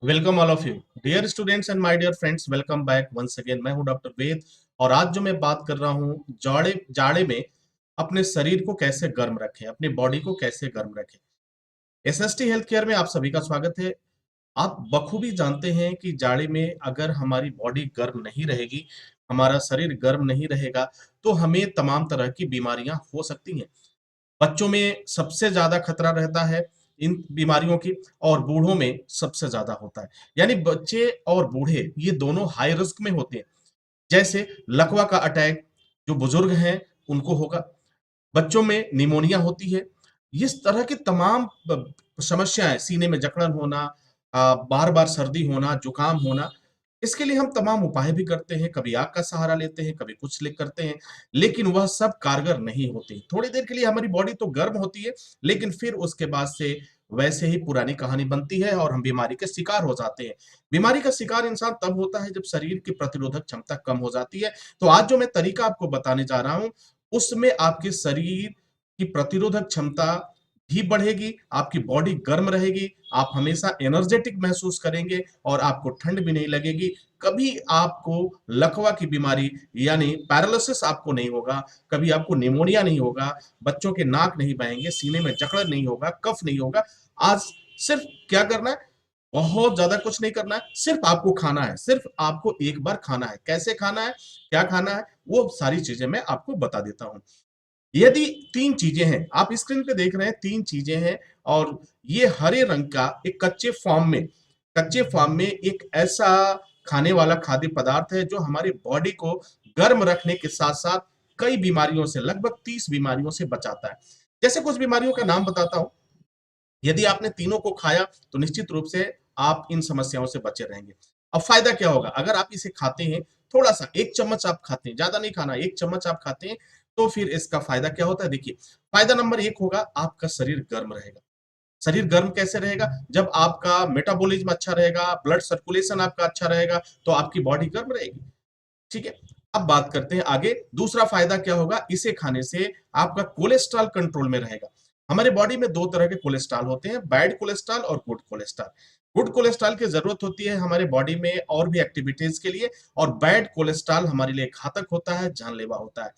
Welcome all of you dear students and my dear friends. Welcome back once again. मैं हूं doctor वेद और आज जो मैं बात कर रहा हूं जाड़े जाड़े में अपने शरीर को कैसे गर्म रखें, अपनी बॉडी को कैसे गर्म रखें। एसएसटी हेल्थ केयर में आप सभी का स्वागत है। आप बखूबी जानते हैं कि जाड़े में अगर हमारी बॉडी गर्म नहीं रहेगी, हमारा शरीर गर्म नहीं रहेगा, तो हमें तमाम तरह की बीमारियां हो सकती हैं। बच्चों में सबसे ज्यादा खतरा रहता है इन बीमारियों की, और बूढ़ों में सबसे ज्यादा होता है। यानी बच्चे और बूढ़े ये दोनों हाई रिस्क में होते हैं। जैसे लकवा का अटैक जो बुजुर्ग हैं उनको होगा, बच्चों में निमोनिया होती है। इस तरह की तमाम समस्याएं, सीने में जकड़न होना, बार बार सर्दी होना, जुकाम होना, इसके लिए हम तमाम उपाय भी करते हैं। कभी आग का सहारा लेते हैं, कभी कुछ ले करते हैं, लेकिन वह सब कारगर नहीं होते। थोड़ी देर के लिए हमारी बॉडी तो गर्म होती है, लेकिन फिर उसके बाद से वैसे ही पुरानी कहानी बनती है और हम बीमारी के शिकार हो जाते हैं। बीमारी का शिकार इंसान तब होता है जब शरीर की प्रतिरोधक क्षमता कम हो जाती है। तो आज जो मैं तरीका आपको बताने जा रहा हूं, उसमें आपके शरीर की प्रतिरोधक क्षमता भी बढ़ेगी, आपकी बॉडी गर्म रहेगी, आप हमेशा एनर्जेटिक महसूस करेंगे और आपको ठंड भी नहीं लगेगी। कभी आपको लकवा की बीमारी यानी पैरालिसिस आपको नहीं होगा, कभी आपको निमोनिया नहीं होगा, बच्चों के नाक नहीं बहेंगे, सीने में जकड़न नहीं होगा, कफ नहीं होगा। आज सिर्फ क्या करना है, बहुत ज्यादा कुछ नहीं करना है, सिर्फ आपको खाना है, सिर्फ आपको एक बार खाना है। कैसे खाना है, क्या खाना है, वो सारी चीजें मैं आपको बता देता हूं। यदि तीन चीजें हैं, आप स्क्रीन पे देख रहे हैं, तीन चीजें हैं, और ये हरे रंग का एक कच्चे फॉर्म में एक ऐसा खाने वाला खाद्य पदार्थ है जो हमारी बॉडी को गर्म रखने के साथ साथ कई बीमारियों से, लगभग 30 बीमारियों से बचाता है। जैसे कुछ बीमारियों का नाम बताता हूं। यदि आपने तीनों को खाया तो निश्चित रूप से आप इन समस्याओं से बचे रहेंगे। अब फायदा क्या होगा, अगर आप इसे खाते हैं, थोड़ा सा एक चम्मच आप खाते हैं, ज्यादा नहीं खाना, एक चम्मच आप खाते हैं, तो फिर इसका फायदा क्या होता है, देखिए। फायदा नंबर एक होगा, आपका शरीर गर्म रहेगा। शरीर गर्म कैसे रहेगा, जब आपका मेटाबॉलिज्म अच्छा रहेगा, ब्लड सर्कुलेशन आपका अच्छा रहेगा, तो आपकी बॉडी गर्म रहेगी। ठीक है। अब बात करते हैं आगे, दूसरा फायदा क्या होगा, इसे खाने से आपका कोलेस्ट्रॉल कंट्रोल में रहेगा। हमारे बॉडी में दो तरह के कोलेस्ट्रॉल होते हैं, बैड कोलेस्ट्रॉल और गुड कोलेस्ट्रॉल। गुड कोलेस्ट्रॉल की जरूरत होती है हमारे बॉडी में और भी एक्टिविटीज के लिए, और बैड कोलेस्ट्रॉल हमारे लिए घातक होता है, जानलेवा होता है।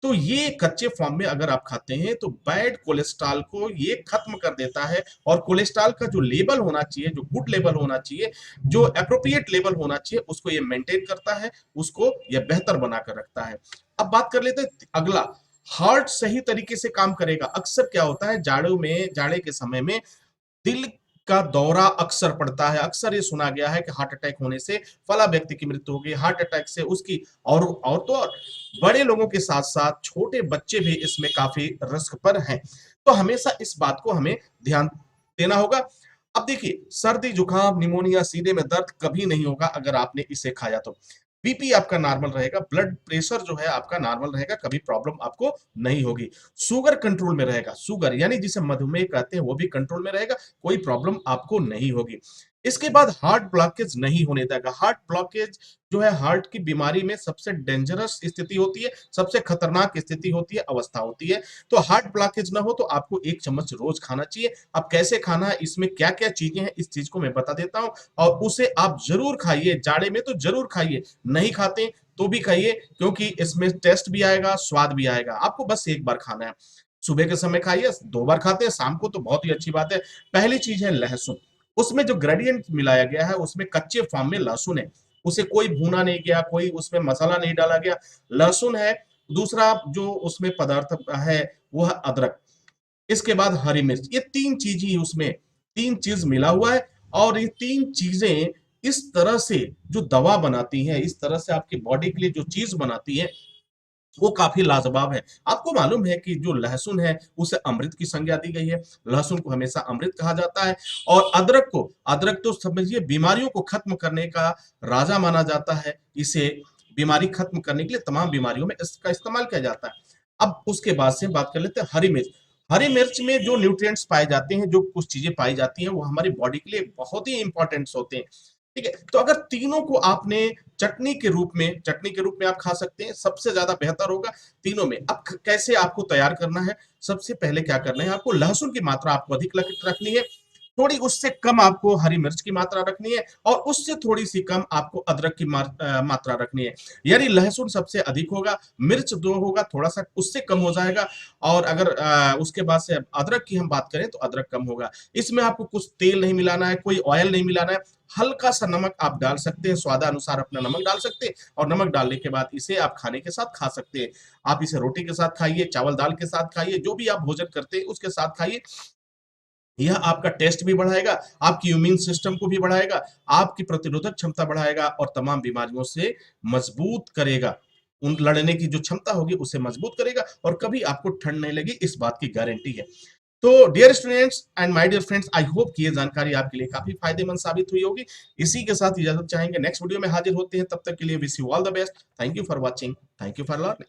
तो ये कच्चे फॉर्म में अगर आप खाते हैं तो बैड कोलेस्ट्रॉल को ये खत्म कर देता है, और कोलेस्ट्रॉल का जो लेवल होना चाहिए, जो गुड लेवल होना चाहिए, जो एप्रोप्रिएट लेवल होना चाहिए, उसको ये मेंटेन करता है, उसको ये बेहतर बनाकर रखता है। अब बात कर लेते हैं अगला, हार्ट सही तरीके से काम करेगा। अक्सर क्या होता है, जाड़े के समय में दिल का दौरा अक्सर पड़ता है। अक्सर ये सुना गया है कि हार्ट अटैक होने से फला व्यक्ति की मृत्यु हो गई, हार्ट अटैक से उसकी, और तो और बड़े लोगों के साथ साथ छोटे बच्चे भी इसमें काफी रिस्क पर हैं। तो हमेशा इस बात को हमें ध्यान देना होगा। अब देखिए, सर्दी जुकाम निमोनिया सीने में दर्द कभी नहीं होगा अगर आपने इसे खाया तो। बीपी आपका नॉर्मल रहेगा, ब्लड प्रेशर जो है आपका नॉर्मल रहेगा, कभी प्रॉब्लम आपको नहीं होगी। शुगर कंट्रोल में रहेगा, शुगर यानी जिसे मधुमेह कहते हैं वो भी कंट्रोल में रहेगा, कोई प्रॉब्लम आपको नहीं होगी। इसके बाद हार्ट ब्लॉकेज नहीं होने देगा। हार्ट ब्लॉकेज जो है हार्ट की बीमारी में सबसे डेंजरस स्थिति होती है, सबसे खतरनाक स्थिति होती है, अवस्था होती है। तो हार्ट ब्लॉकेज ना हो तो आपको एक चम्मच रोज खाना चाहिए। अब कैसे खाना है, इसमें क्या क्या चीजें हैं, इस चीज को मैं बता देता हूं, और उसे आप जरूर खाइए, जाड़े में तो जरूर खाइए, नहीं खाते तो भी खाइए, क्योंकि इसमें टेस्ट भी आएगा, स्वाद भी आएगा। आपको बस एक बार खाना है, सुबह के समय खाइए, दो बार खाते हैं शाम को तो बहुत ही अच्छी बात है। पहली चीज है लहसुन। उसमें जो ग्रेडियंट मिलाया गया है उसमें कच्चे फॉर्म में लहसुन है, उसे कोई भूना नहीं गया, कोई उसमें मसाला नहीं डाला गया, लहसुन है। दूसरा जो उसमें पदार्थ है वो है अदरक। इसके बाद हरी मिर्च, ये तीन चीज ही उसमें, तीन चीज मिला हुआ है। और ये तीन चीजें इस तरह से जो दवा बनाती हैं, इस तरह से आपकी बॉडी के लिए जो चीज बनाती है, वो काफी लाजवाब है। आपको मालूम है कि जो लहसुन है उसे अमृत की संज्ञा दी गई है, लहसुन को हमेशा अमृत कहा जाता है। और अदरक तो समझिए बीमारियों को खत्म करने का राजा माना जाता है। इसे बीमारी खत्म करने के लिए तमाम बीमारियों में इसका इस्तेमाल किया जाता है। अब उसके बाद से बात कर लेते हैं हरी मिर्च। हरी मिर्च में जो न्यूट्रिएंट्स पाए जाते हैं, जो कुछ चीजें पाई जाती हैं, वो हमारी बॉडी के लिए बहुत ही इंपॉर्टेंट होते हैं। ठीक है, तो अगर तीनों को आपने चटनी के रूप में आप खा सकते हैं, सबसे ज्यादा बेहतर होगा तीनों में। अब कैसे आपको तैयार करना है, सबसे पहले क्या करना है, आपको लहसुन की मात्रा आपको अधिक रखनी है। थोड़ी उससे कम आपको हरी मिर्च की मात्रा रखनी है और उससे थोड़ी सी कम आपको अदरक की मात्रा रखनी है। यानी लहसुन सबसे अधिक होगा, मिर्च दो होगा, थोड़ा सा उससे कम हो जाएगा, और अगर उसके बाद से अदरक की हम बात करें तो अदरक कम होगा। इसमें आपको कुछ तेल नहीं मिलाना है, कोई ऑयल नहीं मिलाना है, हल्का सा नमक आप डाल सकते हैं, स्वादानुसार अपना नमक डाल सकते हैं, और नमक डालने के बाद इसे आप खाने के साथ खा सकते हैं। आप इसे रोटी के साथ खाइए, चावल दाल के साथ खाइए, जो भी आप भोजन करते हैं उसके साथ खाइए। यह आपका टेस्ट भी बढ़ाएगा, आपकी इम्यून सिस्टम को भी बढ़ाएगा, आपकी प्रतिरोधक क्षमता बढ़ाएगा और तमाम बीमारियों से मजबूत करेगा। उन लड़ने की जो क्षमता होगी उसे मजबूत करेगा और कभी आपको ठंड नहीं लगी, इस बात की गारंटी है। तो dear students and my dear friends, I hope कि ये जानकारी आपके लिए काफी फायदेमंद साबित हुई होगी। इसी के साथ इजाजत चाहेंगे, नेक्स्ट वीडियो में हाजिर होते हैं, तब तक के लिए wish you all the best. Thank you for watching, thank you for learning.